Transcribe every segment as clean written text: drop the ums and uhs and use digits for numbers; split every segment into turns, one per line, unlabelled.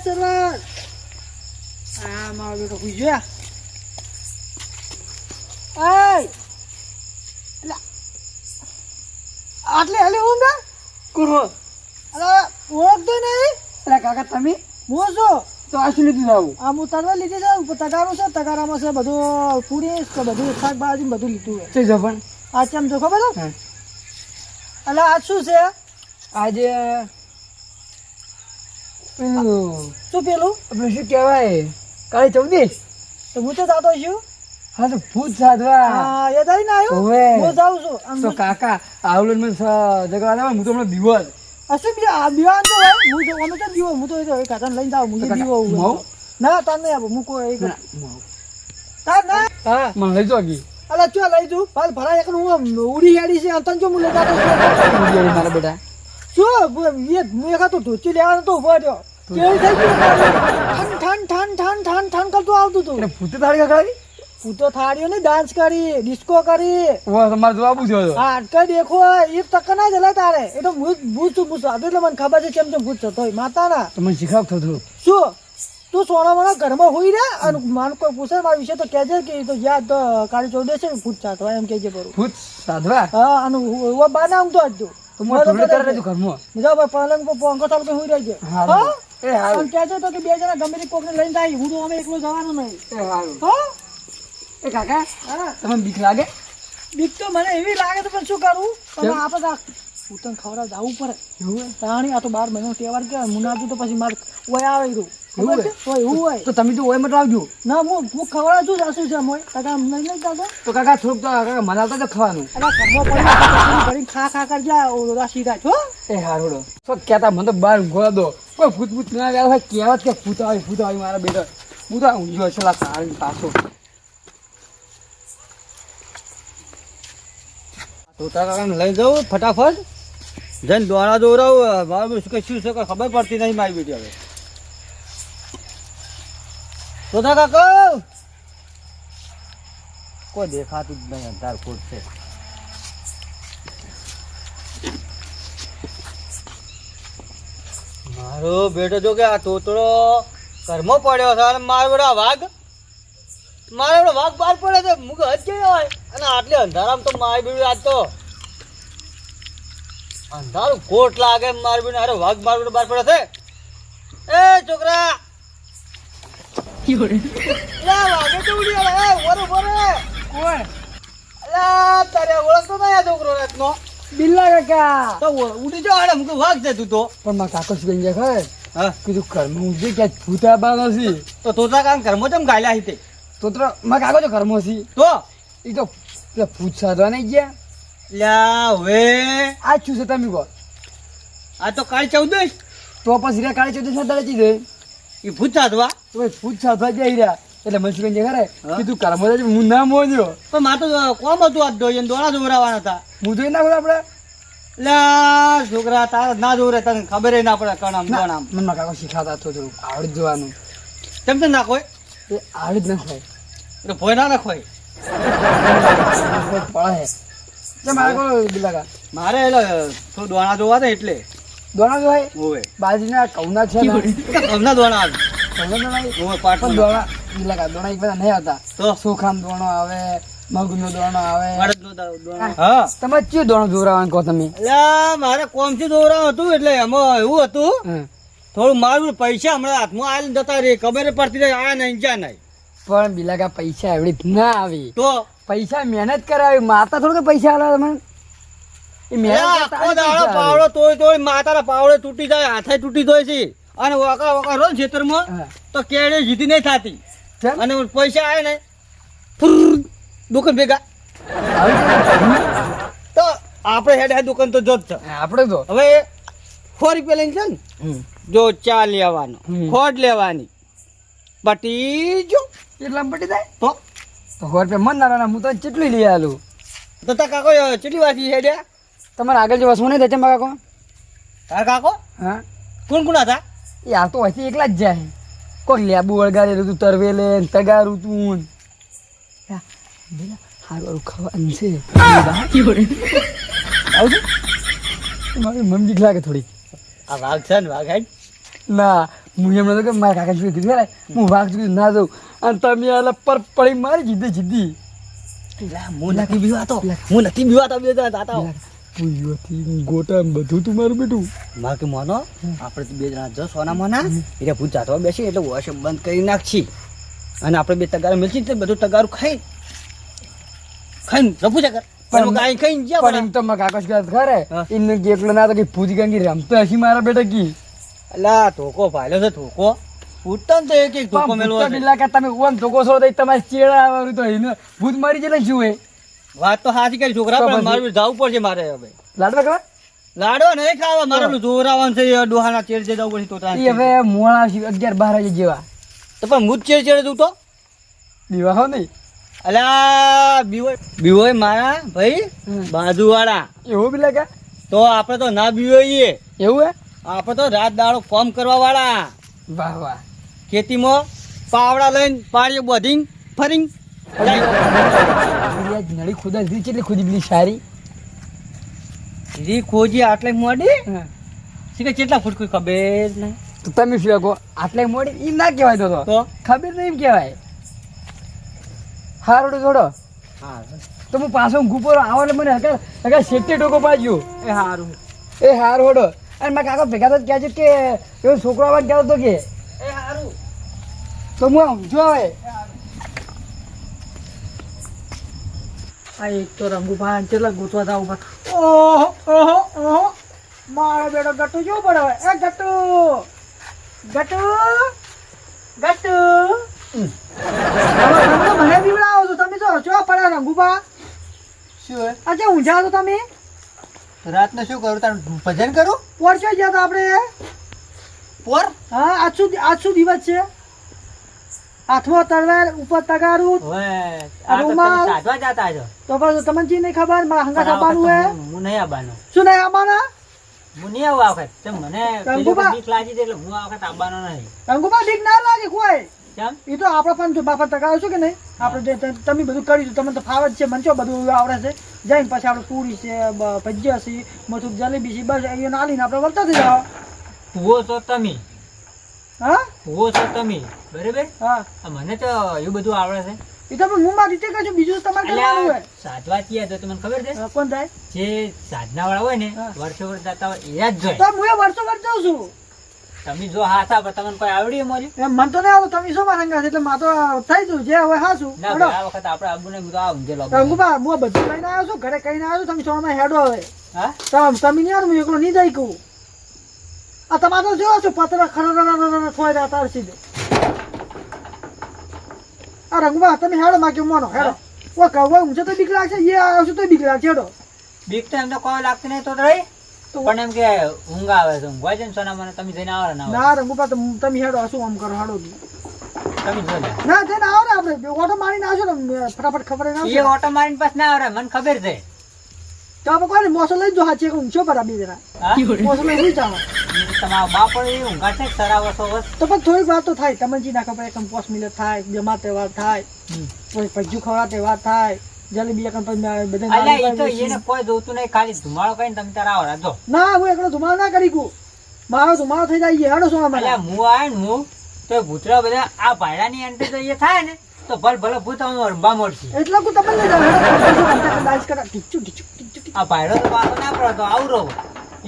સરવાર આ મારો બેટો ખુશ છે આટલે હાલે ઊંઘ
કોણ
અરે ઓળખતો નહીં
અલા કાકા તમે
હું છું
તો આ શું લીધું લાવું
આ હું તરવા લીધી છે તગારું છે તગારામાં છે બધું પૂરી છે બધું શાકભાજી બધું લીધું છે
છે પણ
આ ચમ તો ખબર છે એટલે આ શું છે
આજે પેલું
શું પેલું
આપણે શું કહેવાય કાળી ચૌદશ
તો હું તો જાતો છું
હા તો ભૂત સાધવા
હા યાદ આવી ને આવ્યું
હોવે.
હું જાઉં છું આમ
તો કાકા આવડું મને જગવા દે હું તો હમણાં બીવર
આ શું બીજા બીવા તો હોય હું તો અમે તો બીવો હું તો એ કાકા લઈને જાઉં હું બીવો
મઉં?
ના તાર નહીં આપો મૂકો એ તાર ના
હા મને લઈ જો આગી
અલા ચો લઈ જઉં ભાઈ ભરા એક હું ઉડી હેડી છે અંતન જો હું લેતા
મારા બેટા
શું હું એક તો ધોતી લેવાનો તો ઉભો રહ્યો કેવી થઈ ગયું ઠન ઠન ઠન ઠન ઠન કરતું આવતું હતું
એટલે ભૂતે થાળી કાઢી
હું તો થાળીઓ ને ડાન્સ કરી ડિસ્કો કરી
વાહ તમારે જવાબ છે
હા કઈ દેખો એ તક ના જલાય તારે એ તો ભૂત છું ભૂત એટલે મને ખબર છે કેમ ચમ ભૂત થતો હોય માતા ના
તમને શીખાવ થતું
શું તું સોના મોના ઘરમાં હોઈ રે અને માન કોઈ પૂછે મારા વિશે તો કહેજે કે તો યાદ તો કાળી ચૌદે છે ને ભૂત ચાતો એમ કહેજે બરું
ભૂત સાધવા
હા અને હું બા ના ઊંઘતો આજુ
તો મને થોડી કરે રહેજો ઘરમાં
મજા ભાઈ પલંગ પર પંખો ચાલુ હોઈ રહેજે
હા
હા
એ હારું
અને કહેજે તો કે બે જણા ગમે તે કોકને લઈને જાય હું તો અમે એકલો જવાનો નહીં
એ હારું
હા
એ કાકા
હા
તમને બીક લાગે
બીક તો મને એવી લાગે તો પણ શું કરું પણ
કેમ?
આપણે પૂતન ખવડાવ જવું પડે
એવું
તાણી આ તો 12 મહિનો તહેવાર કહેવાય મુનાજુ તો પછી મારે ઓય આવે રહ્યું
એવું
ખબર છે તો એવું હોય
તો તમે તો ઓય મત આવજો
ના હું ખવડાવ છું જાસુ છે મોય કાકા નહીં નહીં કાકા
તો કાકા થોડુંક તો કાકા મનાવતા તો ખાવાનું
અલા ઘરમાં પડી ખા ખા કરજા ઓલા સીધા છો
એ હારું તો કહેતા મને તો બહાર ઊંઘવા દો કોઈ ભૂત ભૂત ના આવ્યા હોય કહેવત કે ભૂત આવી મારા બેટા હું તો ઊંઘ્યો છે સારી પાછો
તોતા કાકાને લઈ જાઉં ફટાફટ જઈને દોડા દોરાવું મારું શું શું છે કોઈ ખબર પડતી નહીં મારી બેટી હવે તોતા કાકા કોઈ દેખાતું જ નહીં અંધાર ખોટ છે મારો બેટો જો કે આ તોતડો ઘરમાં પડ્યો છે અને મારો બેટા વાઘ મારો બેટો વાઘ બહાર પડે છે મુખ હજ ગયો હોય અને આટલે અંધારામાં તો મારી બેટી આજ તો અંધારું કોટ લાગે મારી બેટી અરે વાઘ મારો બેટો બહાર પડે છે એ છોકરા વાઘે તો ઉડી આવે
કોણ
તારે ઓળખતો નહીં આ છોકરો રાતનો
બિલ્લા કાકા
તો ઉડી જાઓ આડે મુકે વાઘ છે તું તો
પણ મારા કાકો શું કહી ખબર
હા
કીધું ઘરમાં ઊંઘી ક્યાં ભૂતા બા નથી
તો તોતા કામ ઘરમાં ચમ ગાલ્યા હતી
તો મારા કાકો તો ઘરમાં છે
તો
એ તો પેલા ભૂત સાધવા નહીં ગયા
લ્યા હવે
આ શું છે તમે કહો
આ તો કાળી ચૌદશ
તો પછી રે કાળી ચૌદશ ના દળચી દે
એ ભૂત સાધવા
તો ભાઈ ભૂત સાધવા જઈ રહ્યા એટલે મને શું કહે ખરે
હા?
કીધું ઘરમાં જઈને હું ના મોન્યો
પણ મારે તો કોમ હતું આજ દોઈને દોડા દોરાવાના હતા
હું જોઈ નાખું આપણે
લ્યા છોકરા તારા ના દોરે તને ખબર ના પડે કણામ દોણામ
મને મારા કાકો શીખાતા હતો થોડું આવડી જ જવાનું
તેમ તો નાખો
એ આવડી જ ના હોય
એટલે ભોય ના નાખો
પડે છે મારા કાકો બિલ્લા કા
મારે એટલે થોડું દોણા જોવા દે એટલે
દોણા જો હોય
હોવે
બાજરીના કૌના છે ને
ઘરના દોણા આવે
કૌના દોણા હોય?
હોવે
પણ
પાટણ
દોણા બિલ્લા કા દોણા એક બધા નહીં આવતા
તો
ચોખાનો દોણો આવે મગનો દોણો આવે
બળદનો દોણા હા
તમે કયો દોણો જોરાવાનું કહો તમે
એટલે મારે કોમથી દોરાવું હતું એટલે એમાં એવું હતું
હમ.
થોડું મારું પૈસા હમણાં હાથમાં આવીને જતા રહે ખબર પડતી રહી આ નહીં જ્યાં નહીં
પણ બિલ્લા કા પૈસા એવડી જ ના આવી
તો
પૈસા મહેનત કરાવી માતા થોડું કે પૈસા આલે તમને એ મહેનત કરતા
આખો
આવી
દાડો
પૈસા આવે.
પાવડો તોય તોય માતાના પાવડે તૂટી જાય હાથે તૂટી જાય છે અને વકા વકા રોજ ખેતરમાં
હા.
તો કેળે જીતી નહીં થતી
કેમ?
અને પૈસા આવે ને ફુર, દુકાન ભેગા
આવી જાય.
તો આપણે હેડ હેડ દુકાન તો જોત છે
આપણે તો
હવે 100 રૂપિયા લઈને છે ને
હમ.
જો ચા લેવાનો
હમ.
ખોટ લેવાની બટી જો
એટલામાં પટી જાય
તો
તો 100 રૂપિયા મન ના હું તો કેટલી લઈ આલું
તો તાર કાકો કેટલી વાસી હેડ્યા
તમારે આગળ જે વસવું નહીં થાય છે મારા કાકો
તાર કાકો
હા
કોણ કોણ હતા
એ આ તો અહીંથી એકલા જ જાય કોઈ લેબુ વળગાડેલું તું તરવેલે ને તગારું તું સારું ખાવાનું છે આવું છે મારી મમ્મી બીક લાગે થોડી
આ વાઘ છે ને વાઘ હેડ
ના હું એમ નતો કે મારા કાકા જોઈ કીધું યાર હું વાઘ જોઈ ના જાઉં અને તમે એટલે પર પડી મારી જીદી
હું નથી બીવાતો બે દાતા
પૂયોથી ગોટા બધું તું મારું બેટું
મારે કે મોનો આપણે તો બે જણા જો સોના મોના એટલે ભૂત જાતવા બેસી એટલે વોશ બંધ કરી નાખશી અને આપણે બે તગારું મિલશી તો બધું તગારું ખાઈને રફુ છે કર પણ કાઈ ખાઈને ગયા
પણ એમ તો મારા કાકા શું ખરે એમને એકલો ના તો કે ભૂત ગંગી રમતો હસી મારા બેટા કી
અલા ધોકો ભાલ્યો છે ધોકો ઉઠતા ને તો એક એક ધોકો મેલવો છે
બિલ્લા કે તમે ઓમ ધોકો છો તો તમારે ચેડા આવવાનું તો એને ભૂત મારી જલે શું હે
વાત તો સાચી કરી છોકરા પણ મારું જવું પડશે મારે હવે
લાડવા કરવા
લાડવા નહીં ખાવા મારે પેલું જોરાવાનું છે ડોહાના ચેડ જે જવું પડશે તો
એ હવે મોડા 11-12 વાગે જેવા
તો પણ હું જ ચેડ તું તો
દીવા હો નહીં
અલા બીવોય મારા ભાઈ બાજુવાળા
એવું બિલ્લા કે
તો આપણે તો ના બીવોઈએ
એવું હે
આપણે તો રાત દાડો કામ કરવા વાળા
વાહ વાહ
ખેતીમાં પાવડા લઈને પાડીએ બધીને ફરીને
નળી ખુદા રી કેટલી ખુદી પેલી સારી
રી ખોજી આટલે મોડી
હા.
શીખે કેટલા ફૂટ કોઈ ખબર નહીં
તો તમે શું કહો આટલે મોડી ઈ ના કહેવાય તો ખબર નહીં એમ કહેવાય હારોડો જોડો
હા
તો હું પાછો ગુપોરો આવો એટલે મને હકા શેટી ટોકો પાડ્યો
એ સારું
એ હાર હોડો અને મારા કાકા ભેગા તો કહે છે કે એવો છોકરો આવવા ગયો હતો કે
એ સારું
તો હું આમ જો હવે
આ એક તો રંગુભાઈ કેટલા ગોતવા જાવ ઉપર ઓહો ઓહો ઓહો મારો બેટો ગટ્ટુ જો પડે હવે એ ગટ્ટુ ગટ્ટુ ગટ્ટુ મને બીવડાવો છો તમે તો ચો પડે રંગુભા
શું હે
આજે ઊંઝા છો તમે
રાતને શું કરું તારું ભજન કરું
પોરચો ગયા હતા આપણે
પોર
હા આજ શું દિવસ છે હાથમાં તલવાર ઉપર તગારું
હવે
રૂમાલ.
સાધવા જતા છો
તો પછી તમને જી નહીં ખબર મારા હંગા સાપાનું હે
હું નહીં આવવાનો
શું નહીં આવવાના
હું નહીં આવું આ વખત તો મને પેલી
રંગુબા.
વખત બીક લાગી હતી એટલે હું આ વખત આવવાનો નહીં
રંગુભા બીક ના લાગે કોઈ
કેમ
એ તો આપણે પણ બાપા તગારો છો કે નહીં આપણે તમે બધું કરી તમને તો ફાવત છે મને બધું આવડે છે જઈને પછી આપણે પૂરી છે ભજીયા છે મથું જલેબી છે બસ અહીંયા નાલીને આપણે વળતા થઈ જાઓ
ભૂવો છો તમે
હા
ભૂવો છો તમે બરાબર
હા
આ મને તો એવું બધું આવડે છે
એ તો હું મારી રીતે કહું છું બીજું તો તમારે કરવાનું
અલ્યા,
હોય
સાધવા છીએ તો તમને ખબર છે
હા, કોણ થાય
જે સાધના વાળા હોય ને
હા.
વર્ષો વર્ષ જતા હોય એ જ જોઈ
તો હું એ વર્ષો વર્ષ જાઉં છું
તમે જો હાથ આપે તમને કોઈ આવડી અમારી
એમ મન તો નહીં આવતું તમે શું મારા હંગા છે એટલે મારે તો થઈ જવું જે હવે હા શું
ના
હેડો.
ભાઈ, આ વખત આપણે આબુ ને બધું આ ઊંઝે લોકો
રંગુભા હું આ બધું લઈને આવ્યો છું ઘરે કહીને આવ્યો છું તમે સોમાં હેડો હવે
હા
તમે નહીં આવ્યો હું એકલો નહીં જઈ કહું આ તમારે તો જોવો છો પતરા ખરા ખોઈ રહ્યા તાર સીધે આ રંગુભા તમે હેડો માં કેમ મોનો હેડો ઓ કહો ઊંચે તો બીક લાગશે એ આવ્યો છું તો બીક લાગશે હેડો
બીક તો એમ તો કોઈ લાગતી નહીં તો રહી પણ એમ કે ઊંઘ આવે છે ઊંઘવાય છે ને સોના મને તમે જઈને આવો ને ના
ના રંગુભા તમે હેડો શું આમ કરો હેડો
તમે જો લે
ના જઈને આવો ને આપણે ઓટો મારીને આવશો ને ફટાફટ ખબર ના
એ ઓટો મારીને પાસ ના આવે મને ખબર છે
તો આપણે કોઈ મોસો લઈ જો હાચે કે ઊંચો પર આપી જરા
હા
મોસો લઈ નહીં જાવ
તમારા બાપ એ ઊંઘા છે સરા વર્ષો વર્ષ
તો પણ થોડીક વાર તો થાય તમને જી ના ખબર એકમ 5 મિનિટ થાય જમા તહેવાર થાય પછી ભજ્જુ ખવડા તહેવાર થાય જલેબી એકમ પછી બધા
અલ્યા એ તો એને કોઈ જોતું નહીં ખાલી ધુમાડો કઈને તમે તારા આવો રાજો
ના હું એકલો ધુમાડો ના કરી કુ મારો ધુમાડો થઈ જાય હેડો શું
અલ્યા
અમારે
હું આવે ને હું તો ભૂતરા બધા આ ભાડાની એન્ટ્રી તો એ થાય ને તો ભલે ભલે ભૂત આમ રંબા મોડશે
એટલે કુ તમને લઈ જાવ ડાઈસ કરા ટીચુ ટીચુ ટીચુ
આ ભાડો તો પાછો ના પડે તો આવું રહો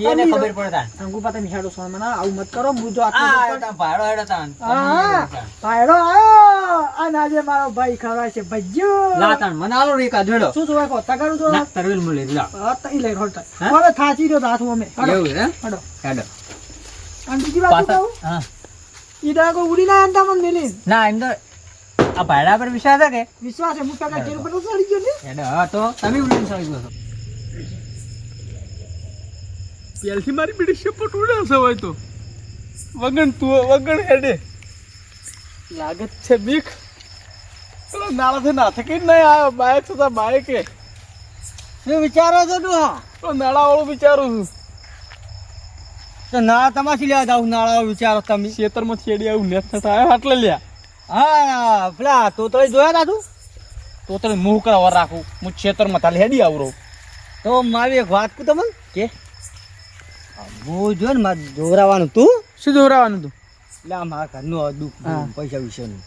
એને ખબર પડતા
રંગુપા તમે હેડો શું મને આવું મત કરો હું જો
આ
આટલું
ભાડો હેડો તાન
હા ભાઈડો આયો આ નાજે મારો ભાઈ ખવડાવે છે ભજ્જુ
ના તાન મને આલો રે કા જોડો
શું જોવા કો તગારું જો
ના તરવેલ મળે લા
હા તઈ લઈ રોડતા
હા?
હવે થાચી રહ્યો હાથું અમે હેડો
એવું હે
હેડો
હેડો
અને બીજી વાત
પાછા
કહું
હા
ઈ ડાકો ઉડી ના અંતા મન મેલી
ના એમ તો આ ભાડા પર વિશ્વાસ છે કે
વિશ્વાસ છે હું પેલા કેર પર ચડી ગયો ને
હેડો હા તો તમે ઉડીને સળી ગયો છો
પેલથી મારી બીડી શપટ ઉડાવશે હોય તો વગણ તું વગણ હેડે લાગત છે બીક પેલો નાળાથી નાથે કઈ નહીં આવ્યો બાઈક છતાં બાઈકે
શું વિચારો છો તું હા
તો નાળાવાળું વિચારું છું
તો ના તમાશી લેવા જાવ નાળા વિચારો તમે
ખેતરમાં છેડી આવું નેત થતા આવ્યો આટલે લ્યા
હા પેલા તોતળી જોયા તા તું
તો તને મુહ કરાવવા રાખું હું ખેતરમાં તાલે હેડી આવરો
તો મારી એક વાત કહું તમને કે હું જો ને મારે જોરાવાનું તું
શું દોરાવાનું તું
એટલે આ મારા ઘરનું આ દુઃખ
હા.
પૈસા વિશેનું.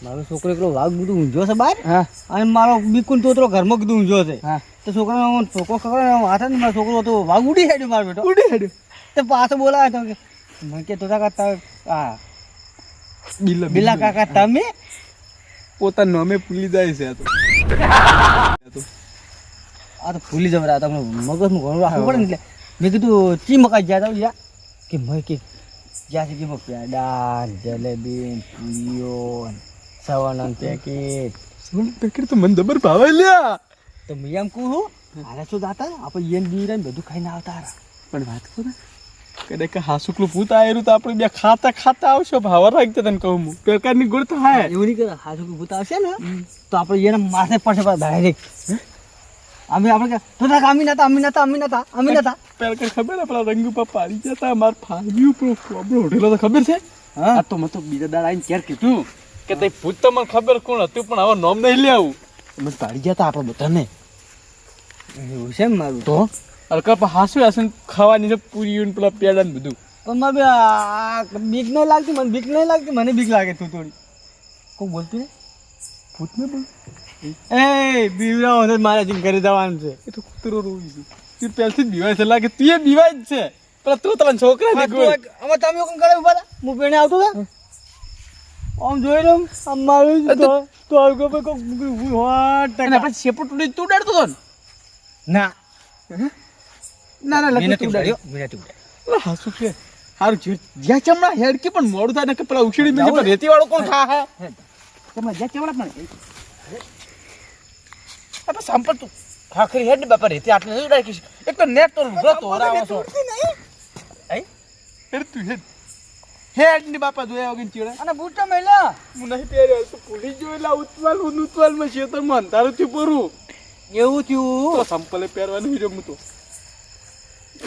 મારો છોકરો એકલો વાઘ બધું ઊંઝો છે બહાર,
હા
અને મારો બિકુન તોતરો ઘરમાં કીધું ઊંઝો છે.
હા
તો છોકરાનો છોકરો ખબર હાથે ને મારો છોકરો તો વાઘ ઉડી હેડ્યો મારો બેટો.
ઉડી હેડ્યો.
તો પાછો બોલાવે તો કે મને કે તોતા કાકા હા બિલા કાકા તમે
પોતાનું નામે ભૂલી જાય છે આ તો.
આ તો ભૂલી જવરા તમને મગજનું ઘણું રાખવું પડે ને. એટલે મેં કીધું ચી મકાઈ જ્યાં તા યા કે મેં કે જ્યાં સુધી મેં પેડા જલેબી પૂરીઓ સવાના પેકેટ.
પેકેટ તો મને જબર ભાવે લ્યા.
તો મેં એમ કહું હારે શું જાતા આપણે એમ બી બધું ખાઈને આવતા હારા.
પણ વાત કરો કદાચ કે હાસુકલું ભૂત આયેલું તો આપણે બે ખાતા ખાતા આવશો ભાવા રાખજે તને કહું હું પેકારની ગુડ તો હા
એવું નહીં કરે હાજુ ભૂત આવશે ને તો આપણે એને માથે પડશે ડાયરેક્ટ. આપણે તો અમી નતા
પેલા ખબર આપણા રંગુ પા પાડી ગયા તા માર ફાવી ઉપર આપણો હોટેલો તો ખબર છે.
હા
આ તો મેં તો બીજા દાડા આવીને ક્યારે કીધું કે તે ભૂત તો મને ખબર કોણ હતું પણ હવે નામ નહીં લે આવું
અમે પાડી ગયા તા આપણે બધાને. એવું છે ને મારું
તો અલકા હાસુ હશે ખાવાની છે પૂરી પેલા પેડા ને બધું.
પણ મારે બીક નહીં લાગતી મને બીક લાગે તું થોડી કોઈ બોલતું ને
ભૂત ને બોલ
એ બીવરાવ મારે જીમ ઘરે જવાનું છે.
એ તો કૂતરો રોવી છે તું પહેલથી જ બીવાય છે લાગે તું એ બીવાય જ છે પેલા તું તારા છોકરા ને ગોળ
અમે તમે કોણ કરે ઉભા હતા હું પેણે આવતો હતો આમ જોઈ રહ્યો આમ મારું તો આગળ પર
અને આપણે શેપો તૂટી તું ડરતો હતો ને
ના
ના ના લખી તું ડર્યો પેલા હાસુ છે હારું છે જ્યાં ચમડા હેડકી પણ મોડું થાય ને કે પેલા ઉછળી બીજે પર રેતી વાળો કોણ ખા હે
તમે જ્યાં કેવડા પણ
આપણે સંપલ તું ખાખરી હેડ બાપા રેતી આટલે નહીં ઉડાકી એક તો નેટ તો લુગડો તોરાવો છો આઈ હેડ તું હેડ ની બાપા જોયા વગર ચીડા
અને બૂટ મેલ્યા
હું નહીં પહેર્યો તો ભૂલી ગયો એટલે ઉતવાલ માં છે તો અંધારું થયું પૂરું
એવું થયું
તો સંપલે પહેરવાનું હીરો હું તો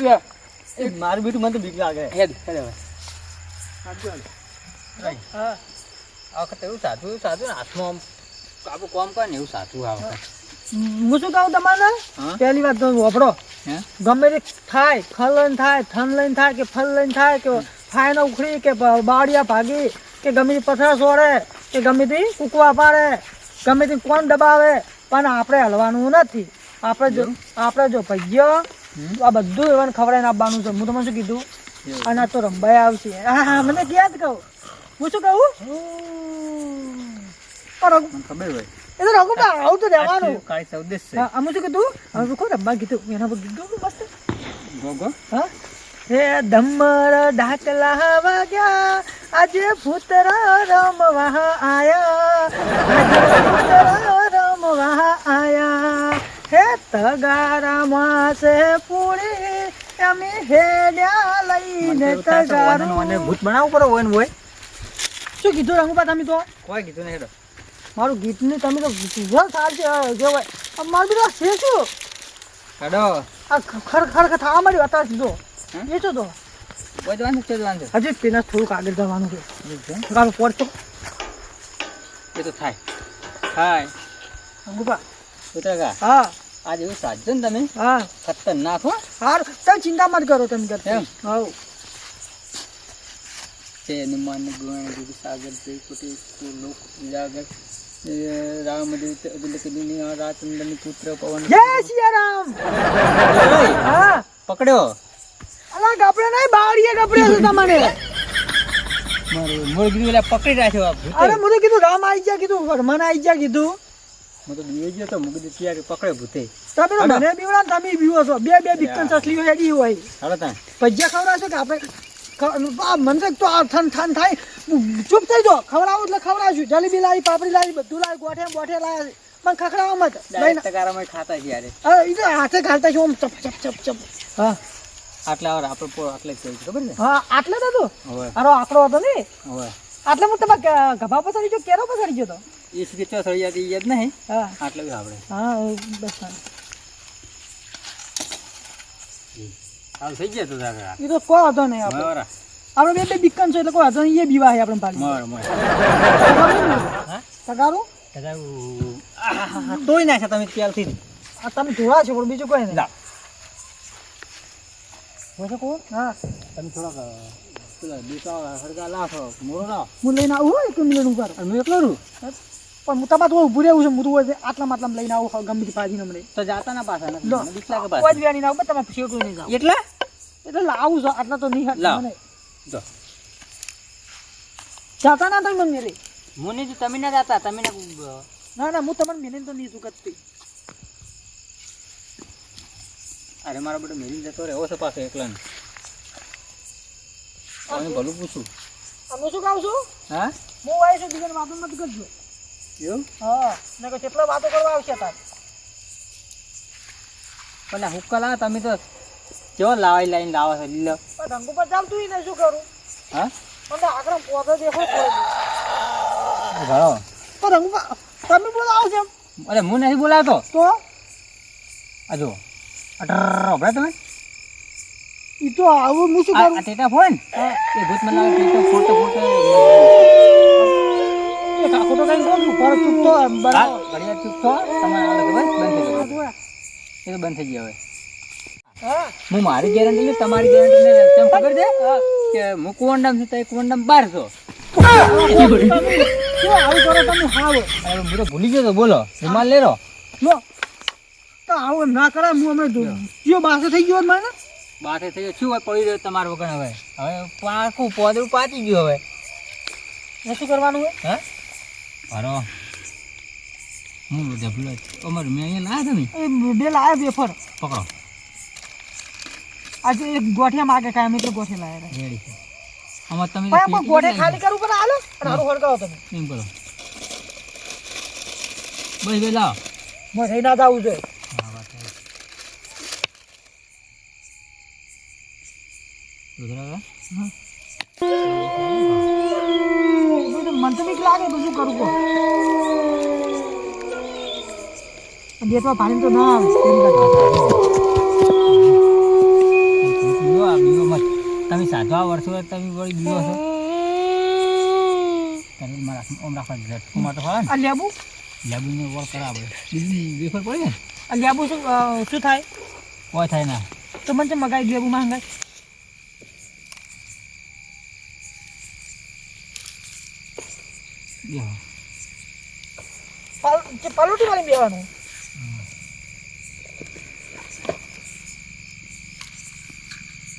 યા
એ મારું બેટું મને તો બીક લાગે
હેડ
હવે
હા
આ વખતે એવું સાચું ને હાથમાં આમ આપણું કામ કરે ને એવું સાચું આ વખતે.
હું શું કહું તમારે
હા?
પહેલી વાત તો વાપરો
હે?
ગમે તે થાય ખલન થાય થન લઈને થાય કે ફલ લઈને થાય કે ફાયનો ઉખડી કે બાળિયા ભાગી કે ગમે તે પથરા છોડે કે ગમે તે કૂકવા પાડે ગમે તે કોણ દબાવે પણ આપણે હલવાનું નથી. આપણે જો ભૈયો આ બધું એવાને ખવડાવીને આપવાનું છે. હું તમને શું કીધું અને આ તો રંબાઈ આવશે. હા મને યાદ કહું હું શું કહું
ખબર હોય
એ તો રઘુબા આવું તો રહેવાનું.
કાંઈ સૌદેશ છે
હા અમે શું કીધું હવે કોણ રંબા કીધું એના પર કીધું મસ્ત
ગોગો
હા હે ધમર ઢાકલા વાગ્યા આજે ભૂતરા રમવા આયા રમવા આયા હે તગારા માસે પૂરી અમે હેડ્યા લઈને તગારું.
ભૂત બનાવવું પડે હોય ને હોય
શું કીધું રંગુબા તમે તો
કોઈ કીધું નહીં હેડો
મારું ગીતને તમે તો જલ સાચી કહેવાય મારું બીજું છે શું
હેડો
આ ખર થવા માંડ્યું અત્યારે સીધો એ શું તો
કોઈ જવાનું છે
હજી પેલા થોડુંક આગળ જવાનું છે તમે પહોંચો
એ તો થાય
રંગુબા
ઉતરગા
હા
આજ એવું સાચજો ને તમે
હા
ખતરનાક હો
હારું તમે ચિંતા મત કરો તમે કરતા
એમ?
હા
તે હનુમાન ગુણ સાગર જય કોટી લોક ઉજાગર રામદેવ રાચંદ્રની પુત્ર પવન
જય સિયારામ હા
પકડ્યો
અલા ગપડે નહીં બાવળીએ ગપડે છે તમને
મારું મુરગી ઓલા પકડી રાખ્યો આ ભૂતે.
અરે મને કીધું રામ આવી ગયા કીધું વરમાન આવી ગયા કીધું
હું તો બીવે ગયો તો મુકદી ત્યારે પકડ્યો ભૂતે.
તમે તો મને બીવડા ને તમે બીવો છો બે બિક્કન ચસલીઓ હેડી હોય
હાલો તાં
ભજીયા ખવડાવશો કે આપણે મને તો આ થન થાય ચૂપ થઈ જાઓ ખવડાવું એટલે ખવડાવશું જલેબી લાવી પાપડી લાવી બધું લાવી ગોઠે લાવી પણ ખખડાવા મત
ડાયરેક્ટ તગારામાં ખાતા છે યારે.
એ તો હાથે ઘાલતા છું ચપ ચપ ચપ ચપ હા
આટલા વાર આપણે પોળ આટલે જ કહ્યું ખબર છે
હા આટલે તો હતું
હવે
આરો આકડો હતો ને
હવે
આટલે હું તમે ગભા પસાડી ગયો કેરો પસાડી ગયો તો
એ સુધી ચો સળી જતી યાદ નહીં
હા
આટલે બી આપણે
હા બસ
હાલ થઈ ગયા તો દાદા
એ તો કોઈ હતો નહીં આપણે
બરાબર
આપણે બે બિક્કન છે એટલે કોઈ હતો નહીં એ બીવા છે આપણે પાડી
હા
તગારું
તગારું તોય નાખ્યા તમે ત્યારથી
આ તમે જોવા છો પણ બીજું કોઈ નહીં
લા.
હોય છે કોણ હા
તમે થોડાક પેલા દીકા હરગા લાખો મોરો લાવ
હું લઈને આવું હોય એક મિનિટ ઉપર
અને હું એકલો રહું
પણ હું તમારે તો ઊભું રહેવું છે હું તો હોય આટલામાં લઈને આવું ગમે તે પાજીને મને
તો જાતા ના પાછા
લો.
નથી બીક લાગે
કોઈ જ
પાછા
વ્યાની ના આવું તમે શેઠું નહીં જાવ
એટલે
એટલે લાવું છો આટલા તો નહીં
લાવ.
મને
જો
જાતા ના તમે મને રે
મને જો તમે ના જાતા તમે ના
ના હું તમને મેને તો નહીં ચૂકતતી
અરે મારો બધો મેલી જતો રહ્યો છે પાછો એકલા ને ભલું પૂછું
અમે શું કહું છું
હા
હું આવી છું બીજાને વાતો મત કરજો
એવું
હા ને કે કેટલા વાતો કરવા આવશે તાર
પણ હુક્કા લાવો તમે તો કેવો લાવાઈ લાઈને લાવો છો લીલો
પણ રંગ ઉપર ચાલતું ને શું કરું
હા
મને આગળ પોતો દેખો પડે
ઘણો
તો રંગ ઉપર તમે બોલાવો છો એમ
અરે હું નથી બોલાવતો
તો
આ જો અટર ઓબરા તમે
ઈ તો આવું હું શું
આ
કરું
ટેટા ફોન એ ભૂત મને લાગે ટેટા ફોટો
એ કાકો તો કઈ બોલું પર ચૂપ તો બરાબર
ઘડિયાળ ચૂપ થો તમારે આવે બસ બંધ થઈ ગયો એ તો બંધ થઈ ગયો હવે
હા
હું મારી ગેરંટી લઈશ તમારી ગેરંટી લઈને તેમ ખબર છે કે હું કુવંડમ છું તો એ કુવંડમ 1200
શું આવું કરો તમે હાવ
અરે હું તો ભૂલી ગયો તો બોલો રૂમાલ લેરો
લો તો આવું એમ ના કરાય હું હમણાં કયો બાસે થઈ ગયો મને
બાથે થઈ ગયો શું હોય પડી રહ્યો તમારા વગર હવે હવે પાકું પોદરું પાચી ગયું હવે
શું કરવાનું હોય
હે હારો હું જબલો અમાર મેં અહીંયા લાયા તમે
એ બે લાયા વેફર
પકડો
આજે એક ગોઠિયા માગે કાયમ એટલે ગોઠિયા લાયા
રેડી છે અમાર તમે
પણ ગોઠે ખાલી કરવું પડે હાલો અને હારું હળગાવો તમે
એમ કરો બસ બે લાવો
મને થઈ ના જવું જોઈએ
હા વાત છે ગુજરાત
મને તો બીક લાગે તો શું કરું કહો દેખવા પાણી તો ના આવે
બીઓ આ બીઓ મત તમે સાધવા વર્ષો તમે વળી બીઓ છો તમે મારા ઓમ રાખવા ઝટકું માટે ફાવે ને
આ લેબુ
લેબુને વળ કરાવે બીજી વેફર પડે ને
આ લેબુ શું થાય
કોઈ થાય ના
તો મને મગાઈ લેબુ માંગાય
બેહો
પાલોટી વાળી બેવાનું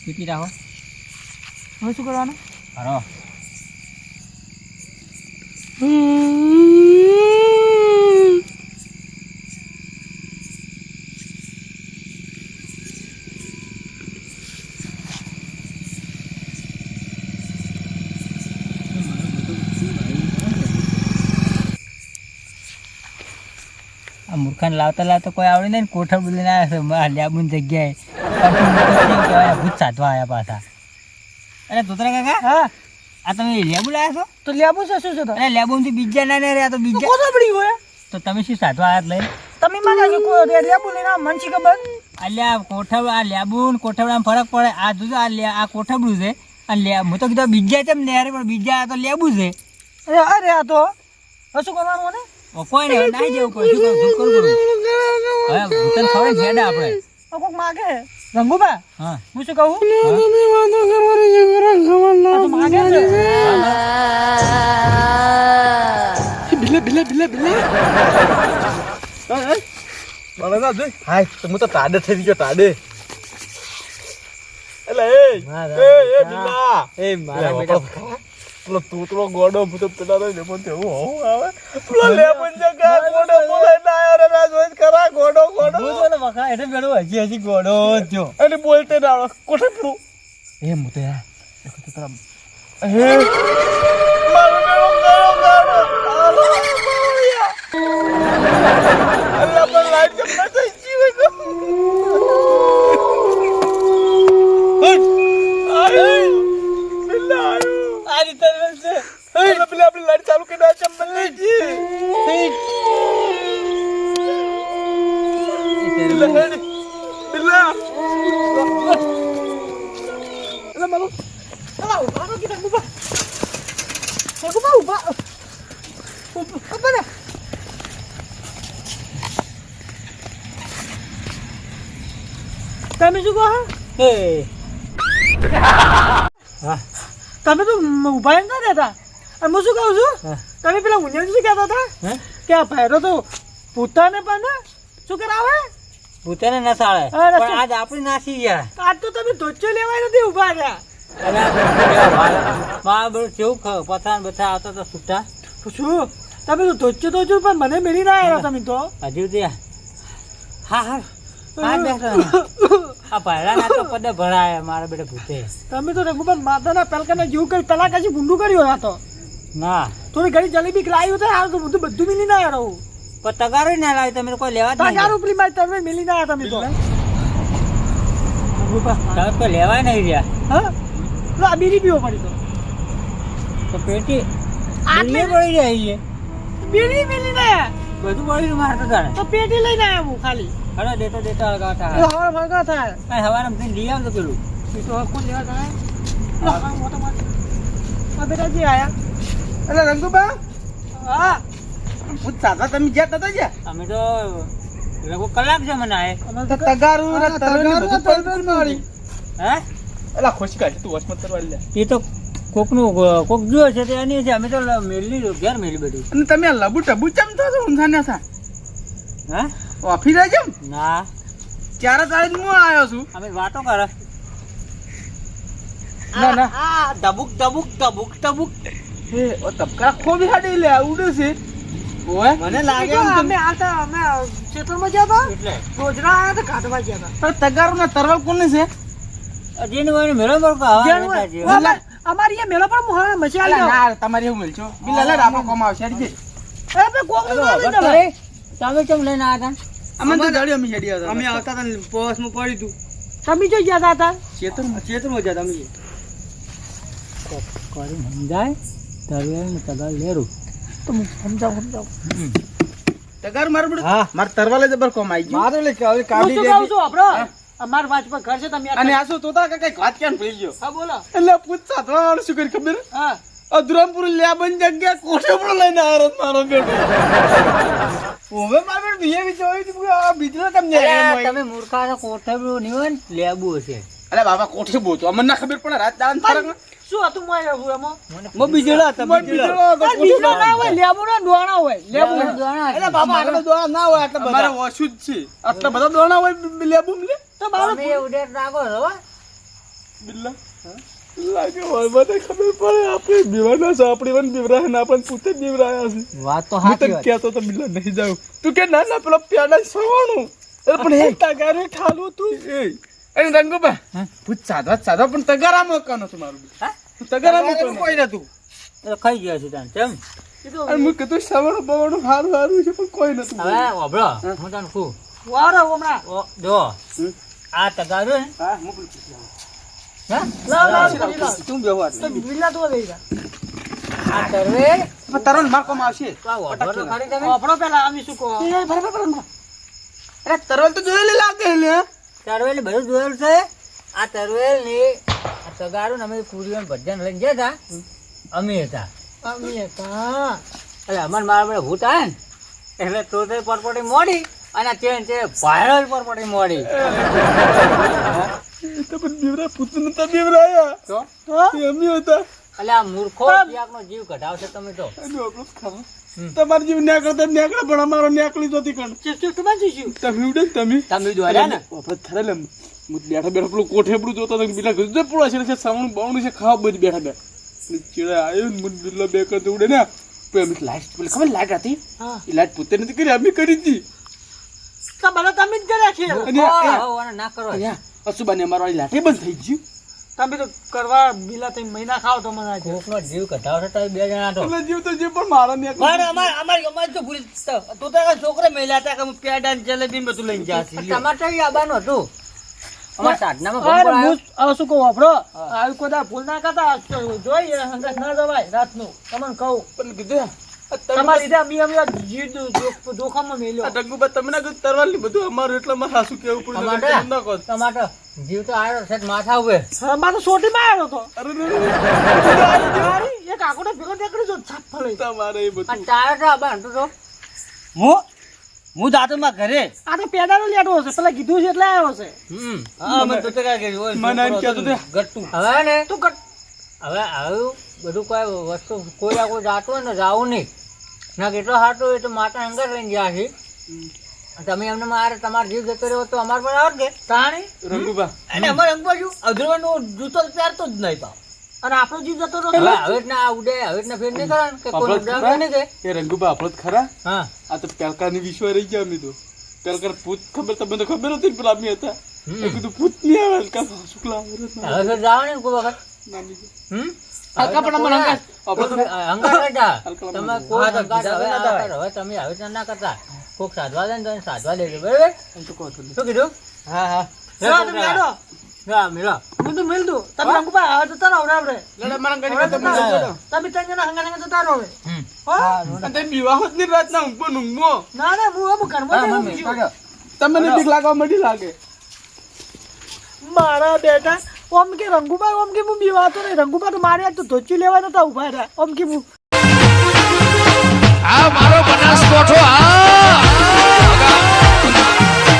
પીપી રાખો
હવે શું કરવાનું
હારો આ મૂર્ખાને લાવતા લાવતા કોઈ આવડે નહીં ને કોઠા બોલીને આવ્યા છે લેબુની જગ્યાએ કહેવાય ભૂત સાધવા આવ્યા પાછા અરે ધોતરા કાકા
હા
આ તમે લેબુ લાવ્યા છો
તો લેબુ છે શું છે તો
અરે લેબુમાંથી બીજા ના ને રહ્યા તો બીજા
કોથળી હોય
તો તમે શું સાધવા આવ્યા લઈને
તમે મારા લેબુ લઈને આવો, મને શી ખબર
અલ્યા કોઠા આ લેબુ ને કોઠામાં ફરક પડે આ જોજો આ કોઠાબડું છે અને હું તો કીધું બીજા કેમ ને યાર પણ બીજા આ તો લેબુ છે
અરે આ તો હવે શું કરવાનું મને
કોઈ નહીં નાઈ જવું પડે શું કરું હવે ભૂતન ખબર છે હેડા આપણે
કોક માગે રંગુબા
હા
હું શું કહું
હા?
આ તો માગે છે
મને ના જોઈ હાય તો હું તો ટાડે થઈ ગયો ટાડે એટલે એ બિલ્લા
એ મારા બેટા
પેલો તૂતરો ગોડો ભૂતો પેલા રે લેમન તે હું આવે પેલો લેમન જગા ગોડો બોલાય ના આયો રે ના જોઈ કરા ગોડો ગોડો
હું તો વખા એટલે બેડો હજી ગોડો જો
અને બોલતે ના આવડે કોઠે પડું
એ મુતે
હે મારો બેડો ગયો ગયો અલ્લાહ પર લાઈટ જમ ના થઈ જીવે તો આય બિલ્લા
આ રીતે છે
પેલા આપણી લાઈટ ચાલુ કરી દે ચંબલ લેજી બિલ્લા
એટલે મારું અલા ઉભા તો કીધા ઉભા ઉભા ને તમે શું કહો
એ હા
તમે તો ઉભા ના રહેતા. અને હું શું કહું છું,
હા.
તમે પેલા ઊંઝા શું કહેતા હતા
હે
કે આ ભૈરો તો પોતાને પણ શું કરાવે?
ભૂતેને ન સાળે
હા,
પણ આજ આપણી નાસી ગયા
આજ તો તમે ધોચો લેવાય નથી ઉભા રહ્યા.
અને મારા બધું કેવું પથાણ બથા આવતા તો છૂટા
શું તમે તો ધોચો તો છો પણ મને મેળી ના આવ્યા તમે તો.
હજુ ત્યાં હા હા હા બેઠો આ ભાઈરાના તો પદે ભરાય મારા બેટા ભૂતે
તમે તો રઘુબન માતાના પેલકાને જેવું કરી પેલા કશી ભૂંડું કર્યું આ તો.
ના
થોડી ઘણી જલેબી લાવ્યું તો હાલ તો બધું મિલી ના આવ્યા.
પણ તગારો ના લાવી તમે તો કોઈ લેવા જ નહીં
તાકારું પેલી મારી તમે મિલી ના આવ્યા તમે તો. રઘુબા,
તમે કોઈ લેવાય નહીં રહ્યા
હા લો આ બીડી પીવો પડી તો
તો પેટી
આટલે
પડી જાય છે
બીડી મિલી ના આવ્યા.
બધું પડી મારે તો જાણે
તો પેટી લઈને આવ્યા હું ખાલી.
હલો દેતો દેતો હળગાવતા
એ હવા ભરગા થાય.
કઈ હવારે મને લઈ આવતો પેલું
એ તો કોણ લેવા જાય? લો, આ મોટો માર. આ બેટાજી આયા.
એટલે રંગુબા
હા
ભૂત સાધવા તમે જ્યાં હતા જ્યાં
અમે તો લગભગ કલાક છે મને આએ
તગારું ને તરવાનું બધું પડતું મારી.
હે
એલા ખોશી કાઢ તું વસમત કરવા લે.
એ તો કોકનું કોક જોયો છે તે એની છે અમે તો મેલી ઘેર મેલી બધું
અને તમે આ લબુ ટબુ ચમ તો છો ઊંધા ને થા
હે
ઓફિસ આવી જમ
ના
4 તારીખ હું આવ્યો છું.
અમે વાતો કરે
ના ના
આ દબુક દબુક દબુક દબુક
એ ઓ તબકા ખોબી હાડી લે ઉડે છે. ઓય
મને લાગે
તો
એમ
અમે આતા અમે ક્ષેત્રમાં ગયા હતા.
એટલે
રોજડા આયા હતા કાઢવા ગયા હતા.
પણ તગારું ને તરવાલ કોને છે?
જેને હોય મેળો પડતો હવા
જેનું
નતા
હોય.
જેવા.
અમારે અહીંયા મેળો પણ મોહા મચી
અલા
આલ્યો.
ના તમારે એવું મળજો બિલ લે આપો કોમ આવશે હડી
એ બે કોક નો લઈ
બસ
જવાય.
તમે કેમ લઈને આવ્યા
અમને તો જડી અમે હેડી
હતા અમે આવતા હતા પોસમાં પડ્યું હતું
તમે જો ગયા હતા.
ચેતરમાં જતા અમે કરી સમજાય તરવેલ ને તગાર લેરું
તો હું સમજાવ.
તગાર મારું બડું
હા.
માર તરવાલે જબર કોમ આવી ગયું
મારે લે
હું શું કહું છું આપણો? અમાર વાચ પર ઘર છે તમે
અને આ શું તોતા કઈ વાત કેમ ભૂલી ગયો
હા બોલો.
એટલે પૂછ સાધવા વાળું શું કરી ખબર
હા
અધુરામપુર લેબન જગ્યા કોઠે પર લઈને આવ્યો મારો બેટો ઓવે મારો બેટો બીએ જોઈ આ બીજલો કેમ ને
તમે મૂર્ખા છો કોઠેબડું નહીં હોય ને લેબુ હશે
અલે બાબા કોઠે બોતો અમને ના ખબર પડે રાત દાન ફરક
શું હતું મોય એવું એમાં?
મો બીજેલા હતા
પણ બીજો ના હોય લેબુ ના દોણા હોય. લેબુ
અલે બાબા આટલા દોણા ના હોય આટલા બધા અમારે ઓછું જ છે આટલા બધા દોણા હોય લેબુ લે
તો મારો
તમે ઉડે રાખો છો
બિલ્લા લાગે હોય મને ખબર પડે આપણે બીવાના છે આપણી વન બીવરાય ના પણ પૂતે બીવરાયા છે
વાત તો
હું
સાચી
તને
વાત
કહેતો તો બિલ્લા નહીં જાવ તું કે ના ના પેલો પ્યાડા સવાણું અરે પણ હે તગારે ઠાલું તું એ રંગોબા
હા?
પૂછ સાધવા પણ તગારા મોકાનો છું મારું
હા?
તગારા મોકાનો કોઈ નતું
એ ખાઈ ગયા છે તને કેમ
એ તો
અને હું કીધું સવાણું બવાણું સારું સારું છે પણ કોઈ નતું
હવે વાબળો હું તને કહું
વારો હમણાં.
ઓ જો આ તગારું ને
હા મોકલું
હા
લાવ.
તું બેહવા
તો બિલ્લા તો લઈ જા.
આ તરવેલ
પણ તરણ માર કોમ આવશે
તો આ વાપરો ખરી તમે
આપણો પેલા અમે શું કહો?
અરે તરલ તો જોયેલી લાગે લે
તરવેલ બધું જોયેલું છે આ તરવેલ ને આ તગારું ને અમે પૂરીઓ ભજન લઈને ગયા હતા અમે હતા
અમે હતા.
એટલે અમારે મારા બધા ભૂત આવે ને એટલે તો તે પરપટી મોડી અને તે ભાયરો પરપટી મોડી
તો પણ બીવરા પૂત નતા બીવરાયા
તો
એમ હતા
એટલે આ મૂર્ખો નો જીવ કઢાવશે તમે તો
તમારે જેવું નેકળતા નેકળે પણ અમારો નેકળી જોતી કણ તમે ઉડે ને તમે
તમે જોયા ને
આપણે થરેલ એમ હું બેઠા બેઠા પેલું કોઠેપડું જોતો હતો પેલા ગજે પૂરા છે સાવણું બાવણું છે ખાવા બધી બેઠા બેઠા ચીડા આવ્યો ને મને બિલ્લો બે કરતો ઉડે ને પેલી લાઈટ પેલી ખબર લાઈટ હતી એ લાઈટ પોતે નથી કરી અમે કરી હતી
તમે જ કર્યા છે.
અને
હવે ના કરો
અસુબાને અમારો લાઈટ બંધ થઈ ગયું
તમે તો કરવા બિલા તમે મહિના ખાવ તો મને આજે.
કોકનો જીવ કઢાવશે તો બે જણા તો
એટલે જીવ તો જે પણ મારા ને
અમારે તો ભૂલી તું તો છોકરા મેલ્યા હતા કે હું પેડા ને જલેબી બધું લઈને જાશે તમારે તો આવવાનું હતું અમારા સાધનામાં
અરે હું હવે શું કહું આપણો આવી કોઈ દાડો ભૂલ ના કરતા જોઈએ હંગાત ના જવાય રાતનું તમને કહું
પણ કીધું
તમારી લીધે અમે જીવ જોખમમાં મેલ્યો.
ડંગુબા તમને કીધું તરવાલ ની બધું અમારું એટલે મારે સાસુ કેવું પડ્યું ના કહો
ટમાટર જીવ તો આવ્યો છે માથા ઉપર
હા, મારો સોટીમાં આવ્યો હતો.
અરે
એક આકોટો ભેગો નીકળી જો છાપ ફળી.
તમારે એ બધું
તારે તો આબા તો હું જાતો માં ઘરે
આ તો પેડાનો લેટો હશે પેલા કીધું છે એટલે આવ્યો છે.
હા મને તો કાય કર્યું
મને એમ કહેતો તે
ગટ્ટુ હવે ને
તું કર
હવે આવું બધું કોઈ વસ્તુ કોઈ આ કોઈ જાતું હોય ને જાવું નહીં ના કેટલો હાટો એ તો માતા અંગર લઈને ગયા છે તમે એમને મારે તમારો જીવ જતો રહ્યો તો અમારે પર આવડે
તાણી
રંગુબા
અને અમારે અંગબાજુ અધરવાનો જૂતો તો પહેરતો જ નહીં પાવ અને આપણો જીવ જતો
હવે
રહ્યો
હવે જ ના આ ઉડે હવે જ ના ફેર નહીં કરવાનું કે કોઈ ઉડાવે નહીં કે
એ રંગુબા આપણો જ ખરા
હા
આ તો પેલકાની વિશ્વ રહી ગયા અમે તો પેલકાર ભૂત ખબર તમને ખબર હતી ને પેલા અમે હતા એ કીધું ભૂત નહીં આવે હલકા શુક્લા
હવે ફેર જવાનું ને કોઈ વખત
નાની
હલકા પણ અમારે અંગાત
અંગાર બેઠા
હલકા
તમે
હા,
કોઈ
તો
અંગાર
બીજા
હવે
ના
આ કરો. હવે તમે હવે તો ના કરતા કોક સાધવા દે ને તો એને સાધવા લેજો બરાબર
એમ તો કહો છો
શું કીધું
હા હા
જા,
તમે હેડો.
હા મિલા
હું તો મિલ દઉં તમે રંગુબા હવે જતા રહો ને આપણે
લડા મારા
હવે
ગાડી
જતા
તમે
રહો. તમે ત્રણ જણા હંગાને જતા રહો હવે. હો?
અને તમે વિવાહ જ નહીં રાતના ઊંઘો
ના ના હું હવે ઘરમાં જઈને ઊંઘી જાઉં.
તમને બીક લાગવા મળી લાગે
મારા બેટા ઓમ કે રંગુબા ઓમ કે હું બીવાતો નહીં રંગુબા તો મારે આજ તો ધોચી લેવા નતા ઉભા રહ્યા ઓમ કે હું